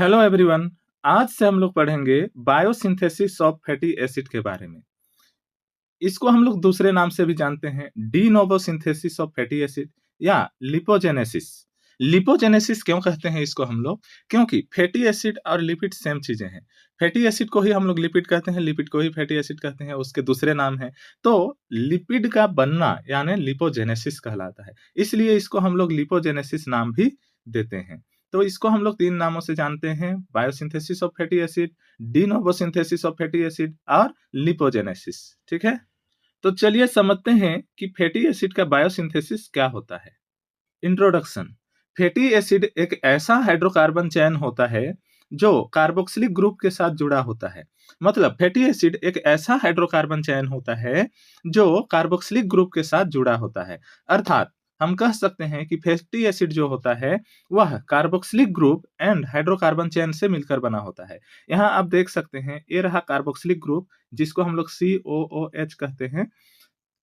Hello everyone. आज से हम लोग पढ़ेंगे बायोसिंथेसिस ऑफ फैटी एसिड के बारे में। इसको हम लोग दूसरे नाम से भी जानते हैं, de novo synthesis of fatty acid या लिपोजेनेसिस। लिपोजेनेसिस क्यों कहते हैं इसको हम लोग? क्योंकि फैटी एसिड और लिपिड सेम चीजें हैं। फैटी एसिड को ही हम लोग लिपिड कहते हैं, लिपिड को ही फैटी एसिड कहते हैं, उसके दूसरे नाम है। तो लिपिड का बनना यानी लिपोजेनेसिस कहलाता है, इसलिए इसको हम लोग लिपोजेनेसिस नाम भी देते हैं। तो इसको हम लोग तीन नामों से जानते हैं, biosynthesis of fatty acid, de novo synthesis of fatty acid और लिपोजेनेसिस। ठीक है, तो चलिए समझते हैं कि फैटी एसिड का बायोसिंथेसिस क्या होता है। इंट्रोडक्शन। फैटी एसिड एक ऐसा हाइड्रोकार्बन चेन होता है जो कार्बोक्सिलिक ग्रुप के साथ जुड़ा होता है। मतलब फैटी एसिड एक ऐसा हाइड्रोकार्बन चेन होता है जो कार्बोक्सिलिक ग्रुप के साथ जुड़ा होता है। अर्थात हम कह सकते हैं कि फैटी एसिड जो होता है वह carboxylic group and hydrocarbon chain से मिलकर बना होता है। यहाँ आप देख सकते हैं, ये रहा कार्बोक्सिलिक ग्रुप जिसको हम लोग COOH कहते हैं,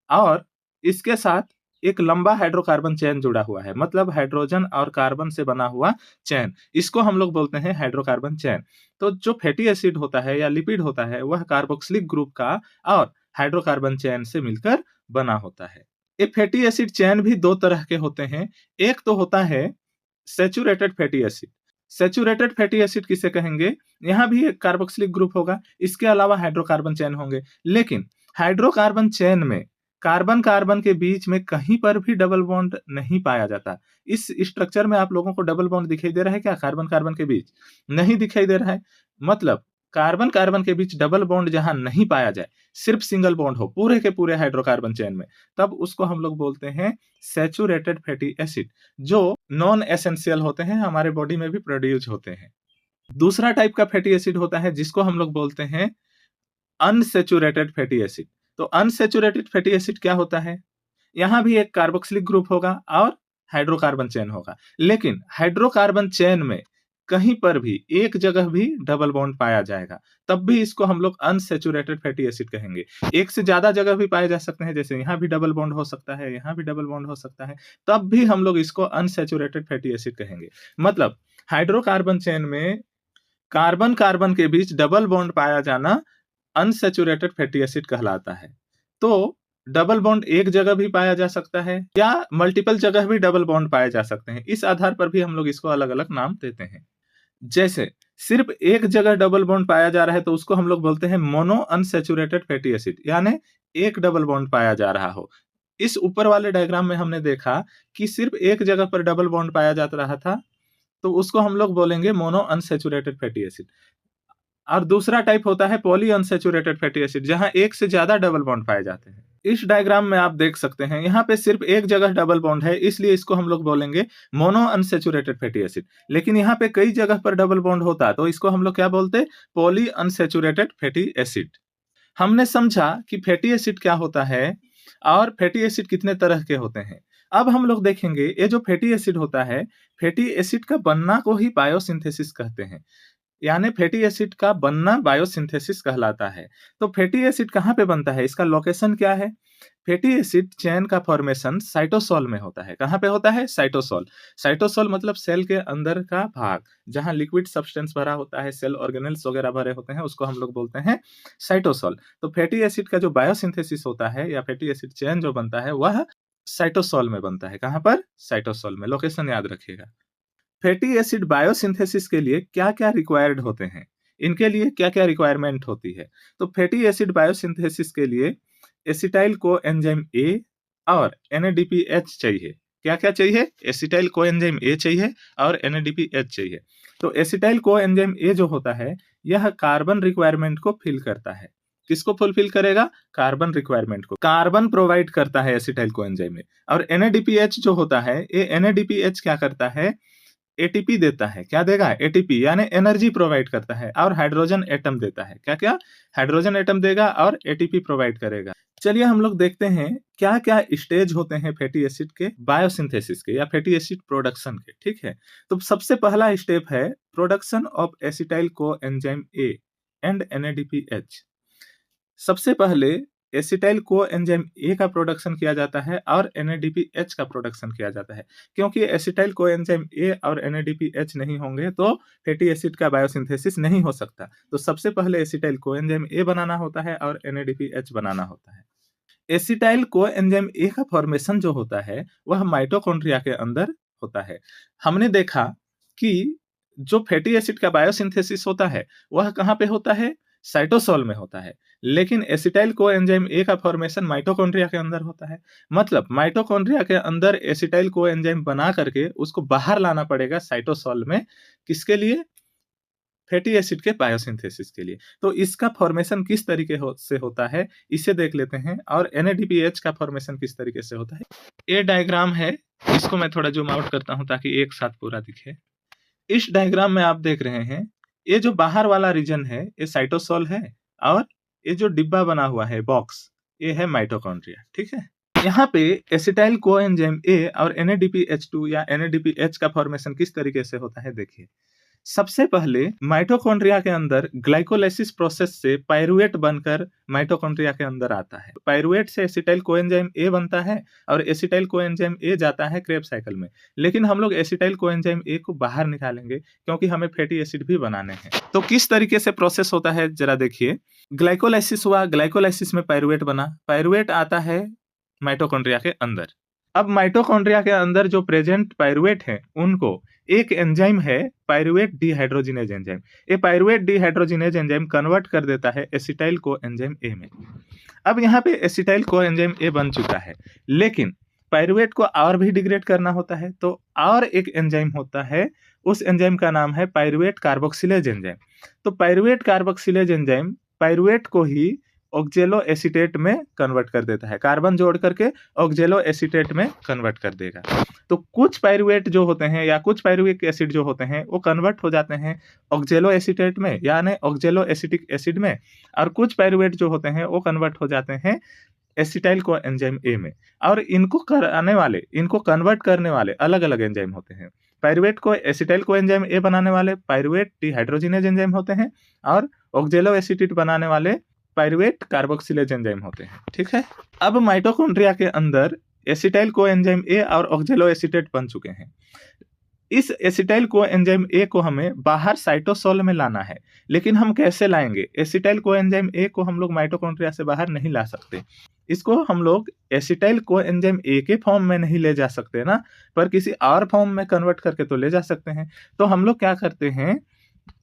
और इसके साथ एक लंबा हाइड्रोकार्बन चेन जुड़ा हुआ है, मतलब हाइड्रोजन और कार्बन से बना हुआ चेन, इसको हम लोग बोलते हैं हाइड्रोकार्बन चेन। तो जो फैटी एसिड होता है या लिपिड होता है वह कार्बोक्सिलिक ग्रुप का और हाइड्रोकार्बन चेन से मिलकर बना होता है। ये फैटी एसिड चेन भी दो तरह के होते हैं। एक तो होता है saturated fatty acid. Saturated fatty acid किसे कहेंगे? यहाँ भी एक कार्बोक्सिलिक ग्रुप होगा, इसके अलावा हाइड्रोकार्बन चेन होंगे, लेकिन हाइड्रोकार्बन चेन में कार्बन कार्बन के बीच में कहीं पर भी डबल बॉन्ड नहीं पाया जाता। इस स्ट्रक्चर में आप लोगों को डबल बॉन्ड दिखाई दे रहा है क्या? कार्बन कार्बन के बीच नहीं दिखाई दे रहा है। मतलब कार्बन कार्बन के बीच डबल बॉन्ड जहां नहीं पाया जाए, सिर्फ सिंगल बॉन्ड हो पूरे के पूरे हाइड्रोकार्बन चेन में, तब उसको हम लोग बोलते हैं सैचुरेटेड फैटी एसिड, जो नॉन एसेंशियल होते हैं, हमारे बॉडी में भी प्रोड्यूस होते हैं। दूसरा टाइप का फैटी एसिड होता है जिसको हम लोग बोलते हैं अनसैचुरेटेड फैटी एसिड। तो अनसैचुरेटेड फैटी एसिड क्या होता है? यहाँ भी एक कार्बोक्सिलिक ग्रुप होगा और हाइड्रोकार्बन चेन होगा, लेकिन हाइड्रोकार्बन चेन में कहीं पर भी एक जगह भी डबल बॉन्ड पाया जाएगा, तब भी इसको हम लोग अनसैचुरेटेड फैटी एसिड कहेंगे। एक से ज्यादा जगह भी पाए जा सकते हैं, जैसे यहाँ भी डबल बॉन्ड हो सकता है, यहाँ भी डबल बॉन्ड हो सकता है, तब भी हम लोग इसको अनसैचुरेटेड फैटी एसिड कहेंगे। मतलब हाइड्रोकार्बन चेन में कार्बन कार्बन के बीच डबल बॉन्ड पाया जाना अनसैचुरेटेड फैटी एसिड कहलाता है। तो डबल बॉन्ड एक जगह भी पाया जा सकता है या मल्टीपल जगह भी डबल बॉन्ड पाए जा सकते हैं, इस आधार पर भी हम लोग इसको अलग अलग नाम देते हैं। जैसे सिर्फ एक जगह डबल बॉन्ड पाया जा रहा है तो उसको हम लोग बोलते हैं मोनो अनसैचुरेटेड फैटी एसिड, यानी एक डबल बॉन्ड पाया जा रहा हो। इस ऊपर वाले डायग्राम में हमने देखा कि सिर्फ एक जगह पर डबल बॉन्ड पाया जा रहा था, तो उसको हम लोग बोलेंगे मोनो अनसैचुरेटेड फैटी एसिड। और दूसरा टाइप होता है पॉली अनसैचुरेटेड फैटी एसिड, जहां एक से ज्यादा डबल बॉन्ड पाए जाते हैं। इस डायग्राम में आप देख सकते हैं, यहाँ पे सिर्फ एक जगह डबल बॉन्ड है, इसलिए इसको हम लोग बोलेंगे मोनो अनसैचुरेटेड फैटी एसिड। लेकिन यहाँ पे कई जगह पर डबल बॉन्ड होता, तो इसको हम लोग क्या बोलते? Poly unsaturated fatty acid. हमने समझा कि फैटी एसिड क्या होता है और फैटी एसिड कितने तरह के होते हैं। अब हम लोग देखेंगे ये जो फैटी एसिड होता है, फैटी एसिड का बनना को ही बायोसिंथेसिस कहते हैं, यानी फैटी एसिड का बनना बायोसिंथेसिस कहलाता है। तो फैटी एसिड कहाँ पे बनता है, इसका लोकेशन क्या है? फैटी एसिड चेन का फॉर्मेशन साइटोसोल में होता है। कहाँ पे होता है? साइटोसोल। साइटोसोल मतलब सेल के अंदर का भाग, जहाँ लिक्विड सब्सटेंस भरा होता है, सेल ऑर्गेनेल्स वगैरह भरे होते हैं, उसको हम लोग बोलते हैं साइटोसोल। तो फैटी एसिड का जो बायोसिंथेसिस होता है या फैटी एसिड चेन जो बनता है वह साइटोसोल में बनता है। कहाँ पर? साइटोसोल में। लोकेशन याद रखिएगा। फैटी एसिड बायोसिंथेसिस के लिए क्या-क्या रिक्वायर्ड होते हैं? इनके लिए क्या-क्या रिक्वायरमेंट होती है? तो फैटी एसिड बायोसिंथेसिस के लिए एसिटाइल कोएंजाइम ए और NADPH चाहिए। क्या-क्या चाहिए? एसिटाइल कोएंजाइम ए चाहिए और NADPH चाहिए। तो एसिटाइल कोएंजाइम ए जो होता है, यह कार्बन रिक्वायरमेंट को फिल करता है। किसको फुलफिल करेगा? कार्बन रिक्वायरमेंट को। कार्बन प्रोवाइड करता है एसिटाइल कोएंजाइम ए। और NADPH जो होता है, ये NADPH क्या करता है? एटीपी देता है। क्या देगा? एटीपी, यानी एनर्जी प्रोवाइड करता है, और हाइड्रोजन एटम देता है। क्या क्या? हाइड्रोजन एटम देगा और एटीपी प्रोवाइड करेगा। चलिए हम लोग देखते हैं क्या क्या स्टेज होते हैं फैटी एसिड के बायोसिंथेसिस के या फैटी एसिड प्रोडक्शन के। ठीक है, तो सबसे पहला स्टेप है production of acetyl co enzyme A and NADPH। सबसे पहले एसिटाइल कोएंजाइम ए का प्रोडक्शन किया जाता है और NADPH का प्रोडक्शन किया जाता है। क्योंकि एसिटाइल कोएंजाइम ए और NADPH नहीं होंगे तो फैटी एसिड का बायोसिंथेसिस नहीं हो सकता। तो सबसे पहले एसिटाइल कोएंजाइम ए बनाना होता है और NADPH बनाना होता है। एसिटाइल कोएंजाइम ए का फॉर्मेशन जो होता है वह माइटोकॉन्ड्रिया के अंदर होता है। हमने देखा कि जो फैटी एसिड का बायोसिंथेसिस होता है वह कहाँ पे होता है? साइटोसोल में होता है। लेकिन एसिटाइल कोएंजाइम ए का फॉर्मेशन माइटोकॉन्ड्रिया के अंदर होता है। मतलब माइटोकॉन्ड्रिया के अंदर एसिटाइल कोएंजाइम बना करके उसको बाहर लाना पड़ेगा साइटोसोल में। किसके लिए? फैटी एसिड के बायोसिंथेसिस के लिए। तो इसका फॉर्मेशन किस तरीके से होता है इसे देख लेते हैं और NADPH का फॉर्मेशन किस तरीके से होता है। ये डायग्राम है, इसको मैं थोड़ा जूम आउट करता हूं ताकि एक साथ पूरा दिखे। इस डायग्राम में आप देख रहे हैं ये जो बाहर वाला रीजन है ये साइटोसोल है और ये जो डिब्बा बना हुआ है बॉक्स ये है माइटोकॉन्ड्रिया। ठीक है, यहाँ पे एसिटाइल कोएंजाइम ए और NADPH2 या NADPH का फॉर्मेशन किस तरीके से होता है देखिए। सबसे पहले माइटोकॉन्ड्रिया के अंदर ग्लाइकोलाइसिस प्रोसेस से पाइरुवेट बनकर माइटोकॉन्ड्रिया के अंदर आता है। पाइरुवेट से एसिटाइल कोएंजाइम ए बनता है और एसिटाइल कोएंजाइम ए जाता है क्रेब साइकिल में। लेकिन हम लोग एसिटाइल कोएंजाइम ए को बाहर निकालेंगे क्योंकि हमें फैटी एसिड भी बनाने हैं। तो किस तरीके से प्रोसेस होता है जरा देखिए। ग्लाइकोलाइसिस हुआ, ग्लाइकोलाइसिस में पाइरुवेट बना, पाइरुवेट आता है माइटोकॉन्ड्रिया के अंदर। अब माइटोकॉन्ड्रिया के अंदर जो प्रेजेंट पाइरुवेट है उनको एक एंजाइम है पाइरुवेट डिहाइड्रोजिनेज एंजाइम। ये पाइरुवेट डिहाइड्रोजिनेज एंजाइम कन्वर्ट कर देता है एसिटाइल कोएंजाइम ए में। अब यहाँ पे एसिटाइल कोएंजाइम ए बन चुका है, लेकिन पाइरुवेट को और भी डिग्रेड करना होता है तो और एक एंजाइम होता है, उस एंजाइम का नाम है पाइरुवेट कार्बोक्सिलेज एंजाइम। तो पाइरुवेट कार्बोक्सिलेज एंजाइम पाइरुवेट को ही ऑक्जेलो एसीटेट में कन्वर्ट कर देता है, कार्बन जोड़ करके ऑक्जेलो एसीटेट में कन्वर्ट कर देगा। तो कुछ पाइरुवेट जो होते हैं या कुछ पाइरुविक एसिड जो होते हैं वो कन्वर्ट हो जाते हैं ऑक्जेलो एसीटेट में यानी ऑक्जेलो एसिटिक एसिड में, और कुछ पाइरुवेट जो होते हैं वो कन्वर्ट हो जाते हैं एसिटाइल कोएंजाइम ए में। और इनको कन्वर्ट करने वाले अलग अलग एंजाइम होते हैं। पाइरुवेट को एसिटाइल कोएंजाइम ए बनाने वाले पाइरुवेट डिहाइड्रोजिनेज एंजाइम होते हैं और ऑक्जेलो एसीटेट बनाने वाले पाइरुवेट कार्बोक्सिलेज एंजाइम होते हैं। ठीक है, अब माइटोकॉन्ड्रिया के अंदर एसिटाइल कोएंजाइम ए और ऑक्जेलो एसीटेट बन चुके हैं। इस एसिटाइल कोएंजाइम ए को हमें बाहर साइटोसोल में लाना है, लेकिन हम कैसे लाएंगे? एसिटाइल कोएंजाइम ए को हम लोग माइटोकॉन्ड्रिया से बाहर नहीं ला सकते। इसको हम लोग एसिटाइल कोएंजाइम ए के फॉर्म में नहीं ले जा सकते ना, पर किसी और फॉर्म में कन्वर्ट करके तो ले जा सकते हैं। तो हम लोग क्या करते हैं,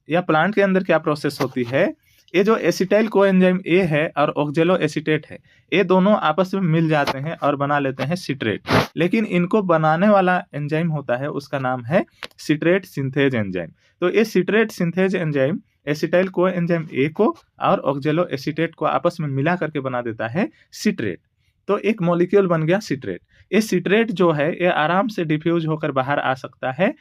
या प्लांट के अंदर क्या प्रोसेस होती है, ये जो एसिटाइल कोएंजाइम ए है और ऑक्जेलो एसीटेट है ये दोनों आपस में मिल जाते हैं और बना लेते हैं सिट्रेट। लेकिन इनको बनाने वाला एंजाइम होता है उसका नाम है सिट्रेट सिंथेज एंजाइम। तो ये citrate synthase enzyme acetyl coenzyme ए को और ऑक्जेलो एसीटेट को आपस में मिला करके बना देता है सिट्रेट। तो एक मॉलिक्यूल बन गया सिट्रेट। ये सिट्रेट जो है ये आराम से डिफ्यूज होकर बाहर आ सकता है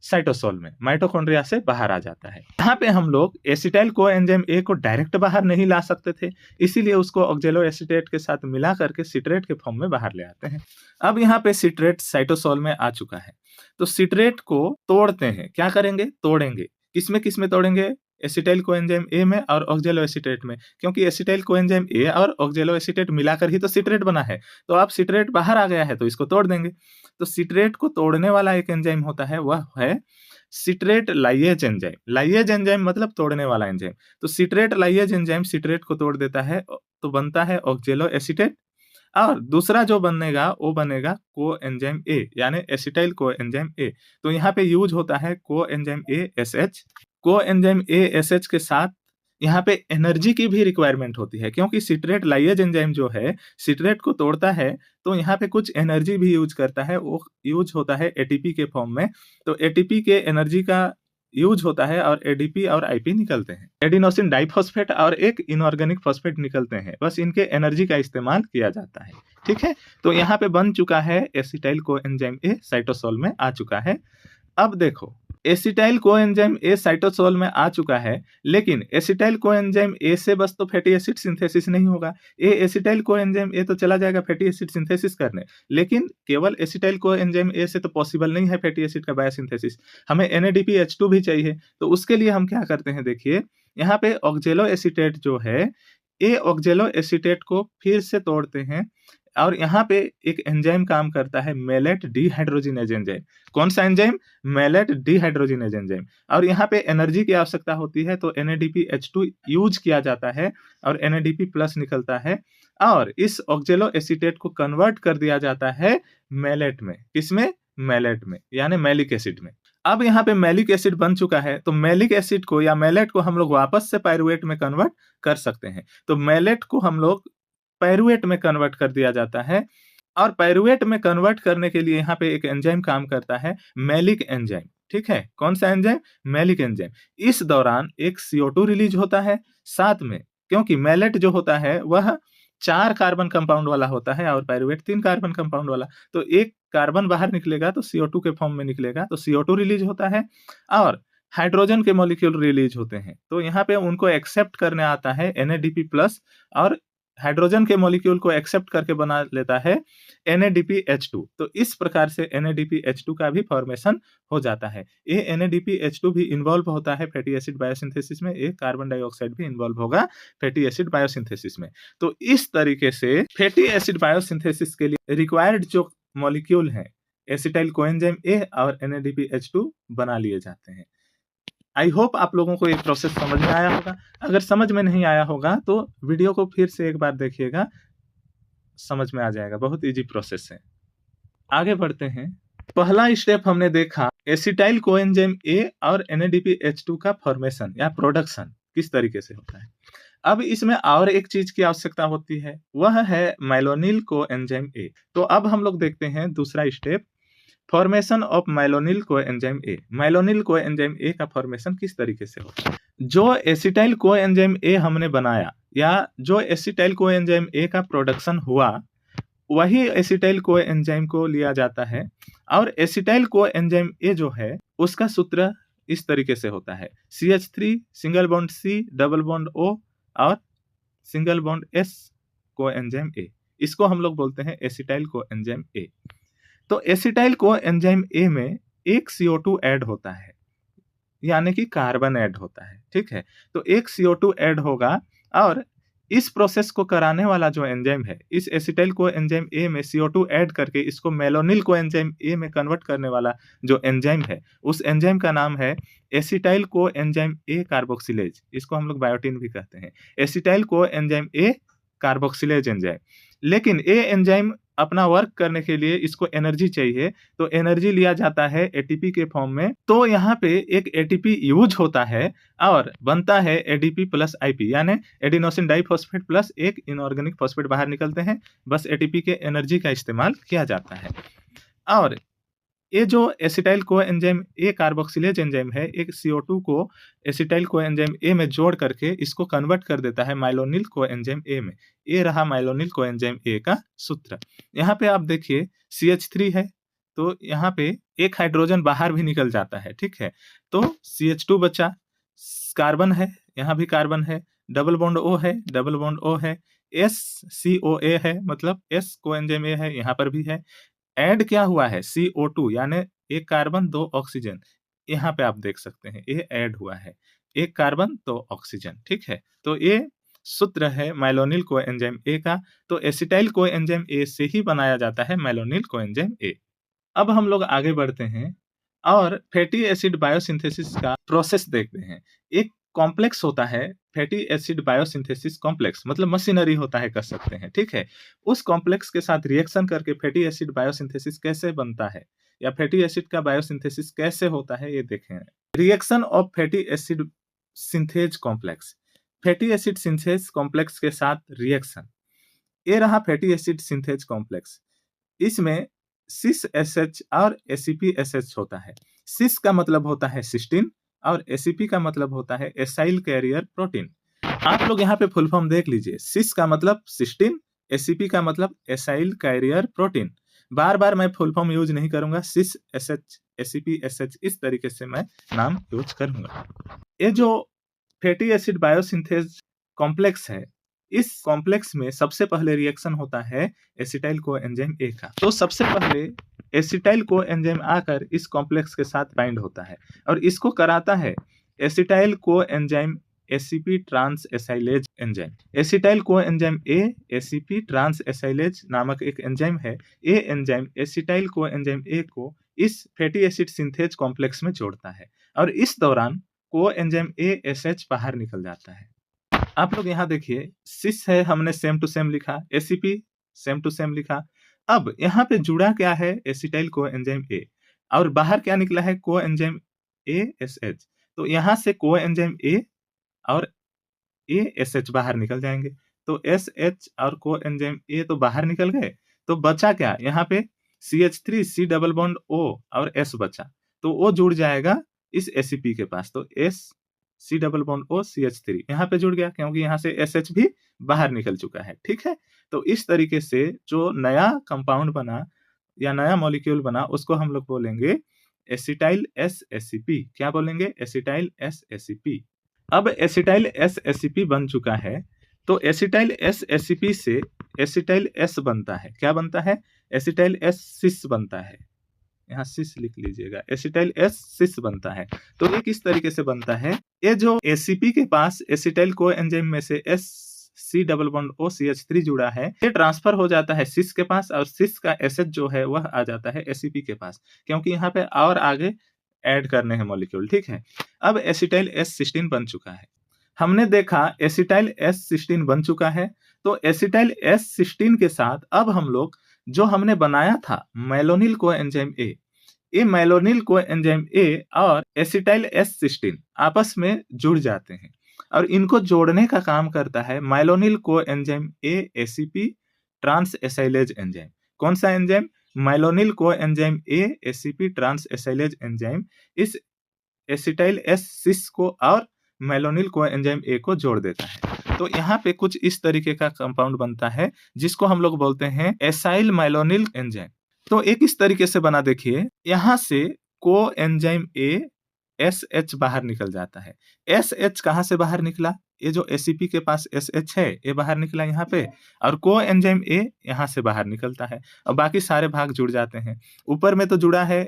साइटोसोल में, माइटोकॉन्ड्रिया से बाहर आ जाता है। यहाँ पे हम लोग एसिटाइल कोएंजाइम ए को डायरेक्ट बाहर नहीं ला सकते थे, इसीलिए उसको ऑक्जेलो एसीटेट के साथ मिला करके सिट्रेट के फॉर्म में बाहर ले आते हैं। अब यहाँ पे सिट्रेट साइटोसोल में आ चुका है, तो सिट्रेट को तोड़ते हैं। क्या करेंगे? तोड़ेंगे। किसमें तोड़ेंगे? एसिटाइल कोएंजाइम ए में और ऑक्जेलो एसीटेट में, क्योंकि एसिटाइल कोएंजाइम ए और ऑक्जेलो एसीटेट मिलाकर ही तो सिट्रेट बना है। तो अब सिट्रेट बाहर आ गया है तो इसको तोड़ देंगे। तो सिट्रेट को तोड़ने वाला एक एंजाइम होता है, वह है citrate lyase enzyme. Lyase enzyme मतलब तोड़ने वाला एंजाइम। तो सिट्रेट लाइएज एंजाइम सिट्रेट को तोड़ देता है तो बनता है ऑक्जेलो एसीटेट, और दूसरा जो बनेगा वो बनेगा कोएंजाइम ए यानी एसिटाइल कोएंजाइम ए। तो यहाँ पे यूज होता है coenzyme A S H. Coenzyme A S H के साथ यहाँ पे एनर्जी की भी रिक्वायरमेंट होती है, क्योंकि सिट्रेट लाइएज एंजाइम जो है सिट्रेट को तोड़ता है तो यहाँ पे कुछ एनर्जी भी यूज करता है, वो यूज होता है एटीपी के फॉर्म में। तो एटीपी के एनर्जी का यूज होता है और एडीपी और आईपी निकलते हैं। एडिनोसिन डाइफॉस्फेट और एक इनऑर्गेनिक फॉस्फेट निकलते हैं, बस इनके एनर्जी का इस्तेमाल किया जाता है। ठीक है, तो यहाँ पे बन चुका है एसिटाइल कोएंजाइम ए, साइटोसोल में आ चुका है। अब देखो एसिटाइल कोएंजाइम ए साइटोसोल में आ चुका है, लेकिन एसिटाइल कोएंजाइम ए से बस तो फैटी एसिड सिंथेसिस नहीं होगा। ये एसिटाइल कोएंजाइम ए तो चला जाएगा फैटी एसिड सिंथेसिस करने, लेकिन केवल एसिटाइल कोएंजाइम ए से तो पॉसिबल नहीं है फैटी एसिड का बायोसिंथेसिस। हमें NADPH2 भी चाहिए। तो उसके लिए हम क्या करते हैं, देखिए यहाँ पे ऑक्जेलो एसीटेट जो है ए ऑक्जेलो एसीटेट को फिर से तोड़ते हैं और यहाँ पे एक एंजाइम काम करता है, मेलेट डिहाइड्रोजिनेज एंजाइम। कौन सा एंजाइम? Maleate dehydrogenase enzyme. और यहाँ पे एनर्जी की आवश्यकता होती है तो NADPH2 यूज किया जाता है और NADP प्लस निकलता है और इस ऑक्जेलो एसीटेट को कन्वर्ट कर दिया जाता है मेलेट में। किसमें? मेलेट में, यानी मैलिक एसिड में। अब यहाँ पे मैलिक एसिड बन चुका है तो मैलिक एसिड को या मेलेट को हम लोग वापस से पायरुवेट में कन्वर्ट कर सकते हैं। तो मेलेट को हम लोग पायरुवेट में कन्वर्ट कर दिया जाता है और पायरुवेट में कन्वर्ट करने के लिए यहाँ पे एक एंजाइम काम करता है, मैलिक एंजाइम। ठीक है, कौन सा एंजाइम? Maleic enzyme. इस दौरान एक CO2 रिलीज होता है साथ में, क्योंकि मैलेट जो होता है वह 4 कार्बन कंपाउंड वाला होता है और पायरुवेट 3 कार्बन कंपाउंड वाला। तो एक कार्बन बाहर निकलेगा तो CO2 के फॉर्म में निकलेगा, तो CO2 रिलीज होता है और हाइड्रोजन के मॉलिक्यूल रिलीज होते हैं। तो यहाँ पे उनको एक्सेप्ट करने आता है NADP प्लस और हाइड्रोजन के मॉलिक्यूल को एक्सेप्ट करके बना लेता है NADPH2। तो इस प्रकार से NADPH2 का भी फॉर्मेशन हो जाता है। ये NADPH2 भी इन्वॉल्व होता है फैटी एसिड बायोसिंथेसिस में, एक कार्बन डाइऑक्साइड भी इन्वॉल्व होगा फैटी एसिड बायोसिंथेसिस में। तो इस तरीके से फैटी एसिड बायोसिंथेसिस के लिए रिक्वायर्ड जो मॉलिक्यूल है एसिटाइल कोएंजाइम A और NADPH2 बना लिए जाते हैं। आई होप आप लोगों को ये प्रोसेस समझ में आया होगा। अगर समझ में नहीं आया होगा तो वीडियो को फिर से एक बार देखिएगा, समझ में आ जाएगा। बहुत इजी प्रोसेस है। आगे बढ़ते हैं। पहला स्टेप हमने देखा एसिटाइल कोएंजाइम A और NADPH2 का फॉर्मेशन या प्रोडक्शन किस तरीके से होता है। अब इसमें और एक चीज की आवश्यकता होती है, वह है माइलोनिल कोएंजाइम A। तो अब हम लोग देखते हैं दूसरा step, formation of malonyl coenzyme A। Malonyl coenzyme A का फॉर्मेशन किस तरीके से होता है। जो एसिटाइल कोएंजाइम A हमने बनाया या जो एसिटाइल कोएंजाइम A का प्रोडक्शन हुआ, वही एसिटाइल कोएंजाइम को लिया जाता है और एसिटाइल कोएंजाइम A जो है उसका सूत्र इस तरीके से होता है, CH3 single bond C double bond O और single bond S coenzyme A। इसको हम लोग बोलते हैं एसिटाइल कोएंजाइम A। तो एसिटाइल कोएंजाइम A में एक CO2 ऐड होता है, यानी कि कार्बन ऐड होता है। ठीक है, तो एक CO2 ऐड होगा और इस प्रोसेस को कराने वाला जो एंजाइम है, इस एसिटाइल कोएंजाइम A में CO2 ऐड करके इसको मेलोनिल कोएंजाइम A में कन्वर्ट करने वाला जो एंजाइम है, उस एंजाइम का नाम है एसिटाइल कोएंजाइम A कार्बोक्सिलेज। इसको हम लोग बायोटिन भी कहते हैं, acetyl coenzyme A carboxylase enzyme. लेकिन ये एंजाइम अपना वर्क करने के लिए इसको एनर्जी चाहिए, तो एनर्जी लिया जाता है ATP के फॉर्म में। तो यहाँ पे एक ATP यूज होता है और बनता है ADP प्लस IP, यानी एडिनोसिन डाइफॉस्फेट प्लस एक इनऑर्गेनिक फॉस्फेट बाहर निकलते हैं। बस ATP के एनर्जी का इस्तेमाल किया जाता है। और ये जो acetyl coenzyme A carboxylase enzyme है, एक CO2 को एसिटाइल कोएंजाइम A में जोड़ करके इसको कन्वर्ट कर देता है माइलोनिल कोएंजाइम A में। ये रहा माइलोनिल कोएंजाइम A का सूत्र। यहाँ पे आप देखिए CH3 है, तो यहाँ पे एक हाइड्रोजन बाहर भी निकल जाता है। ठीक है, तो CH2 बचा, कार्बन है, यहाँ भी कार्बन है, डबल बॉन्ड O है, डबल बॉन्ड O है, SCOA है, मतलब S कोएंजाइम A है, यहाँ पर भी है। ऐड क्या हुआ है, CO2, यानी एक कार्बन 2 ऑक्सीजन। यहाँ पे आप देख सकते हैं ये ऐड हुआ है, एक कार्बन 2 ऑक्सीजन। ठीक है, तो ये सूत्र है माइलोनिल कोएंजाइम A का। तो एसिटाइल कोएंजाइम A से ही बनाया जाता है माइलोनिल कोएंजाइम A। अब हम लोग आगे बढ़ते हैं और फैटी एसिड बायोसिंथेसिस का प्रोसेस देखते हैं। एक कॉम्प्लेक्स होता है फैटी एसिड बायोसिंथेसिस कॉम्प्लेक्स, मतलब मशीनरी होता है, कर सकते हैं। ठीक है, उस कॉम्प्लेक्स के साथ रिएक्शन करके फैटी एसिड बायोसिंथेसिस कैसे बनता है या फैटी एसिड का बायोसिंथेसिस कैसे होता है, ये देखें। Reaction of fatty acid synthase complex, fatty acid synthase complex के साथ रिएक्शन। ये रहा फैटी एसिड सिंथेज कॉम्प्लेक्स। इसमें सिस SH और ACP-SH होता है। सिस का मतलब होता है सिस्टीन और ACP का मतलब होता है एसाइल कैरियर प्रोटीन। आप लोग यहाँ पे फुल फॉर्म देख लीजिए, सिस का मतलब सिस्टीन, ACP का मतलब एसाइल कैरियर प्रोटीन। बार बार मैं फुल फॉर्म यूज नहीं करूंगा, सिस SH ACP-SH इस तरीके से मैं नाम यूज करूंगा। ये जो फैटी एसिड बायोसिंथेज कॉम्प्लेक्स है, इस कॉम्प्लेक्स में सबसे पहले रिएक्शन होता है एसिटाइल कोएंजाइम A का। तो सबसे पहले एसिटाइल कोएंजाइम आकर इस कॉम्प्लेक्स के साथ बाइंड होता है और इसको कराता है acetyl coenzyme ACP transacylase enzyme. Acetyl coenzyme A ACP transacylase नामक एक एंजाइम है। ये एंजाइम एसिटाइल कोएंजाइम ए को इस फैटी एसिड सिंथेज कॉम्प्लेक्स में जोड़ता है और इस दौरान कोएंजाइम ए एसएच बाहर निकल जाता है। आप लोग यहाँ देखिए, सिस है, हमने सेम टू सेम लिखा, एसीपी सेम टू सेम लिखा। अब यहाँ पे जुड़ा क्या है, एसिटाइल कोएंजाइम ए, और बाहर क्या निकला है, कोएंजाइम ए एस एच। तो यहाँ से कोएंजाइम ए और ए एस एच बाहर निकल जाएंगे। तो एस एच और कोएंजाइम ए तो बाहर निकल गए, तो बचा क्या, यहाँ पे CH3 C double bond O और S बचा, तो वो जुड़ जाएगा इस एसीपी के पास। तो S C double bond O CH3 यहाँ पे जुड़ गया, क्योंकि यहाँ से SH भी बाहर निकल चुका है। ठीक है, तो इस तरीके से जो नया कंपाउंड बना या नया मॉलिक्यूल बना उसको हम लोग बोलेंगे एसिटाइल एस एसीपी। क्या बोलेंगे, एसिटाइल एस एसीपी। अब एसिटाइल एस एसीपी बन चुका है, तो एसिटाइल एस एसीपी से एसिटाइल एस बनता है। क्या बनता है, एसिटाइल एस सिस बनता है। यहाँ सिस लिख लीजिएगा, एसिटाइल एस सिस बनता है। तो ये किस तरीके से बनता है, ये जो एसीपी के पास एसिटाइल कोएंजाइम में से S C double bond O CH3 जुड़ा है, ये ट्रांसफर हो जाता है सिस के पास, और सिस का एसएच जो है वह आ जाता है एसीपी के पास, क्योंकि यहाँ पे और आगे ऐड करने हैं मॉलिक्यूल। ठीक है, अब एसिटाइल S16 बन चुका है। हमने देखा एसिटाइल S16 बन चुका है, तो एसिटाइल S16 के साथ अब हम लोग जो हमने बनाया था मैलोनिल कोएंजाइम ए, ये मैलोनिल कोएंजाइम ए और एसिटाइल S16 आपस में जुड़ जाते हैं, और इनको जोड़ने का काम करता है malonyl coenzyme A ACP transacylase enzyme. कौन सा enzyme, malonyl coenzyme A ACP transacylase enzyme इस एसिटाइल एस सिस को और मैलोनिल कोएंजाइम ए को जोड़ देता है। तो यहाँ पे कुछ इस तरीके का कंपाउंड बनता है जिसको हम लोग बोलते हैं एसाइल मैलोनिल एंजाइम। तो एक इस तरीके से बना, देखिए यहाँ से कोएंजाइम ए SH बाहर निकल जाता है। SH कहाँ से बाहर निकला, ये जो एसीपी के पास SH है ये बाहर निकला यहाँ पे, और कोएंजाइम A यहाँ से बाहर निकलता है, और बाकी सारे भाग जुड़ जाते हैं। ऊपर में तो जुड़ा है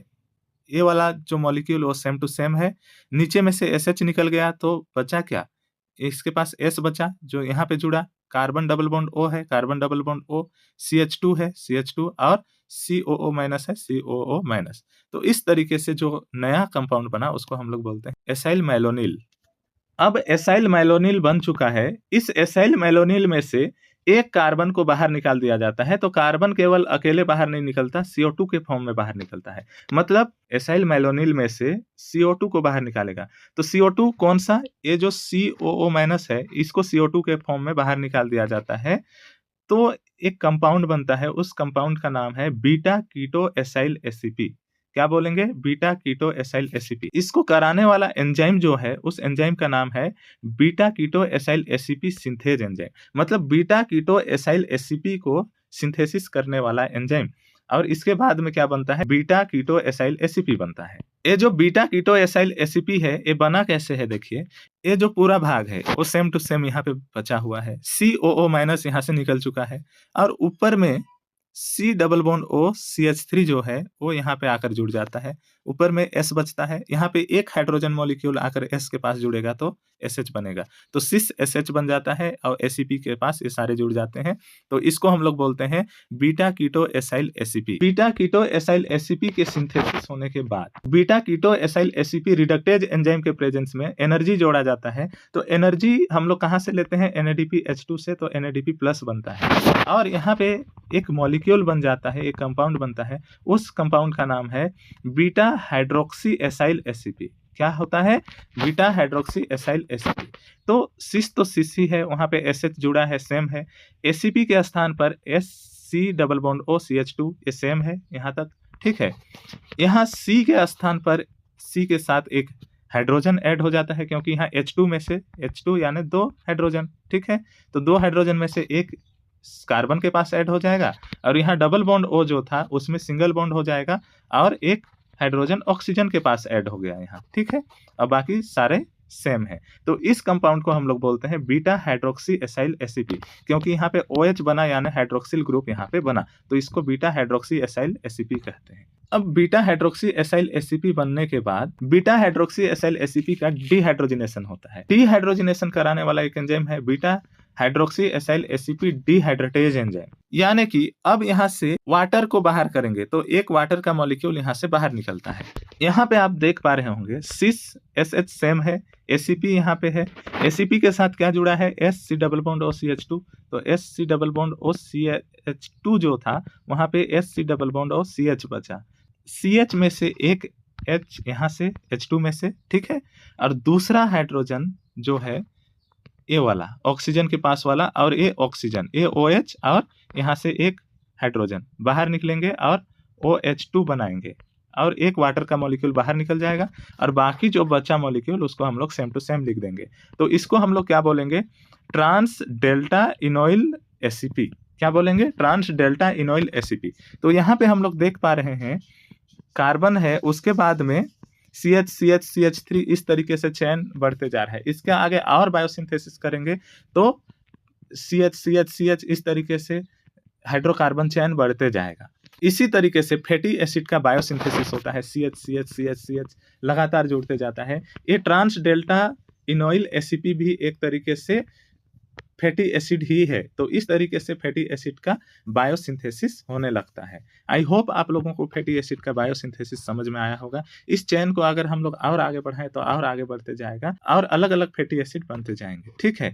ये वाला जो मॉलिक्यूल वो सेम टू सेम है, नीचे में से SH निकल गया, तो बचा क्या, इसके पास S बचा जो यहाँ पे जुड़ा, कार्बन डबल बॉन्ड O है, carbon double bond O, CH2 है, CH2 और COO माइनस है, COO माइनस। तो इस तरीके से जो नया कंपाउंड बना उसको हम लोग बोलते हैं एसाइल मैलोनिल। अब एसाइल मैलोनिल बन चुका है, इस एसाइल मैलोनिल में से एक कार्बन को बाहर निकाल दिया जाता है, तो कार्बन केवल अकेले बाहर नहीं निकलता, CO2 के फॉर्म में बाहर निकलता है। मतलब एसाइल मैलोनिल में से CO2 को बाहर निकालेगा, तो CO2 कौन सा, ये जो COO माइनस है इसको CO2 के फॉर्म में बाहर निकाल दिया जाता है, तो एक कंपाउंड बनता है, उस कंपाउंड का नाम है बीटा कीटो एसाइल एसीपी। क्या बोलेंगे, बीटा कीटो एसाइल एसीपी। इसको कराने वाला एंजाइम जो है उस एंजाइम का नाम है beta keto acyl ACP synthase enzyme. मतलब बीटा कीटो एसाइल एसीपी को सिंथेसिस करने वाला एंजाइम, और इसके बाद में क्या बनता है, बीटा कीटो एसाइल एसीपी बनता है। ये जो बीटा कीटो एसाइल एसीपी है ये बना कैसे है, देखिए ये जो पूरा भाग है वो सेम टू सेम यहाँ पे बचा हुआ है, COO माइनस यहाँ से निकल चुका है, और ऊपर में C double bond O CH3 जो है वो यहाँ पे आकर जुड़ जाता है, ऊपर में S बचता है, यहाँ पे एक हाइड्रोजन मॉलिक्यूल आकर S के पास जुड़ेगा तो SH बनेगा, तो सिस SH बन जाता है, और ACP के पास ये सारे जुड़ जाते हैं, तो इसको हम लोग बोलते हैं beta keto acyl ACP. Beta keto acyl ACP के सिंथेसिस होने के बाद beta keto acyl ACP reductase enzyme के प्रेजेंस में एनर्जी जोड़ा जाता है, तो एनर्जी हम लोग कहाँ से लेते हैं, NADPH2 से, तो NADP प्लस बनता है, और यहाँ पे एक मॉलिक्यूल बन जाता है, एक कंपाउंड बनता है, उस कंपाउंड का नाम है बीटा हाइड्रोक्सी एसाइल एसीपी। क्या होता है, बीटा हाइड्रोक्सी एसाइल एसीपी। तो सिस तो सिस ही है, वहां पे SH जुड़ा है, सेम है, एसीपी के स्थान पर SC double bond O CH2 ये सेम है यहाँ तक। ठीक है, यहाँ C के स्थान पर C के साथ एक हाइड्रोजन ऐड हो जाता है, क्योंकि यहाँ H2 में से H2 यानी 2 हाइड्रोजन। ठीक है, तो 2 हाइड्रोजन में से एक कार्बन के पास ऐड हो जाएगा, और यहाँ डबल बॉन्ड O जो था उसमें सिंगल बॉन्ड हो जाएगा, और एक हाइड्रोजन ऑक्सीजन के पास ऐड हो गया यहाँ। ठीक है, और बाकी सारे सेम है, तो इस कंपाउंड को हम लोग बोलते हैं बीटा हाइड्रोक्सी एसाइल एसीपी, क्योंकि यहाँ पे OH बना यानी हाइड्रोक्सिल ग्रुप यहाँ पे बना, तो इसको बीटा हाइड्रोक्सी एसाइल एसीपी कहते हैं। अब बीटा हाइड्रोक्सी एसाइल एसीपी बनने के बाद बीटा हाइड्रोक्सी एसाइल एसीपी का डिहाइड्रोजिनेशन होता है। डिहाइड्रोजिनेशन कराने वाला एक एंजाइम है beta hydroxy acyl ACP dehydratase enzyme. यानी कि अब यहाँ से वाटर को बाहर करेंगे तो एक वाटर का मॉलिक्यूल यहाँ से बाहर निकलता है। यहाँ पे आप देख पा रहे होंगे सिस SH सेम है, एसीपी यहाँ पे है, एसीपी के साथ क्या जुड़ा है SC डबल बॉन्ड OCH2, तो SC डबल बॉन्ड OCH2 जो था वहाँ पे SC डबल बॉन्ड OCH बचा, CH में से एक H यहाँ से H2 में से, ठीक है, और दूसरा हाइड्रोजन जो है ए वाला ऑक्सीजन के पास वाला, और ये ऑक्सीजन ये OH और यहाँ से एक हाइड्रोजन बाहर निकलेंगे और OH2 बनाएंगे और एक वाटर का मॉलिक्यूल बाहर निकल जाएगा और बाकी जो बचा मॉलिक्यूल उसको हम लोग सेम टू सेम लिख देंगे। तो इसको हम लोग क्या बोलेंगे, ट्रांस डेल्टा इनोइल एसीपी। क्या बोलेंगे, ट्रांस डेल्टा इनोइल एसीपी। तो यहाँ पे हम लोग देख पा रहे हैं कार्बन है, उसके बाद में CH CH CH3 इस तरीके से चेन बढ़ते जा रहा है। इसके आगे और बायोसिंथेसिस करेंगे तो CH CH CH इस तरीके से हाइड्रोकार्बन चेन बढ़ते जाएगा। इसी तरीके से फैटी एसिड का बायोसिंथेसिस होता है, CH CH CH CH लगातार जुड़ते जाता है। ये ट्रांस डेल्टा इनोइल एसीपी भी एक तरीके से फैटी एसिड ही है। तो इस तरीके से फैटी एसिड का बायोसिंथेसिस होने लगता है। आई होप आप लोगों को फैटी एसिड का बायोसिंथेसिस समझ में आया होगा। इस चेन को अगर हम लोग और आगे बढ़ाएं तो और आगे बढ़ते जाएगा और अलग अलग फैटी एसिड बनते जाएंगे, ठीक है।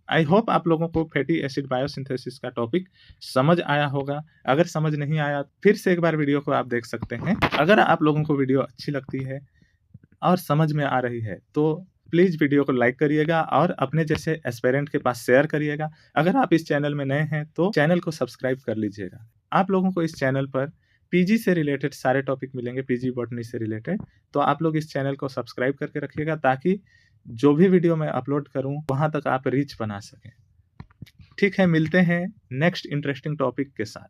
आई होप आप लोगों को फैटी एसिड बायोसिंथेसिस का टॉपिक समझ आया होगा। अगर समझ नहीं आया फिर से एक बार वीडियो को आप देख सकते हैं। अगर आप लोगों को वीडियो अच्छी लगती है और समझ में आ रही है तो प्लीज़ वीडियो को लाइक करिएगा और अपने जैसे एस्पिरेंट के पास शेयर करिएगा। अगर आप इस चैनल में नए हैं तो चैनल को सब्सक्राइब कर लीजिएगा। आप लोगों को इस चैनल पर पीजी से रिलेटेड सारे टॉपिक मिलेंगे, पीजी बॉटनी से रिलेटेड। तो आप लोग इस चैनल को सब्सक्राइब करके रखिएगा ताकि जो भी वीडियो मैं अपलोड करूं वहां तक आप रीच बना सकें। ठीक है, मिलते हैं नेक्स्ट इंटरेस्टिंग टॉपिक के साथ।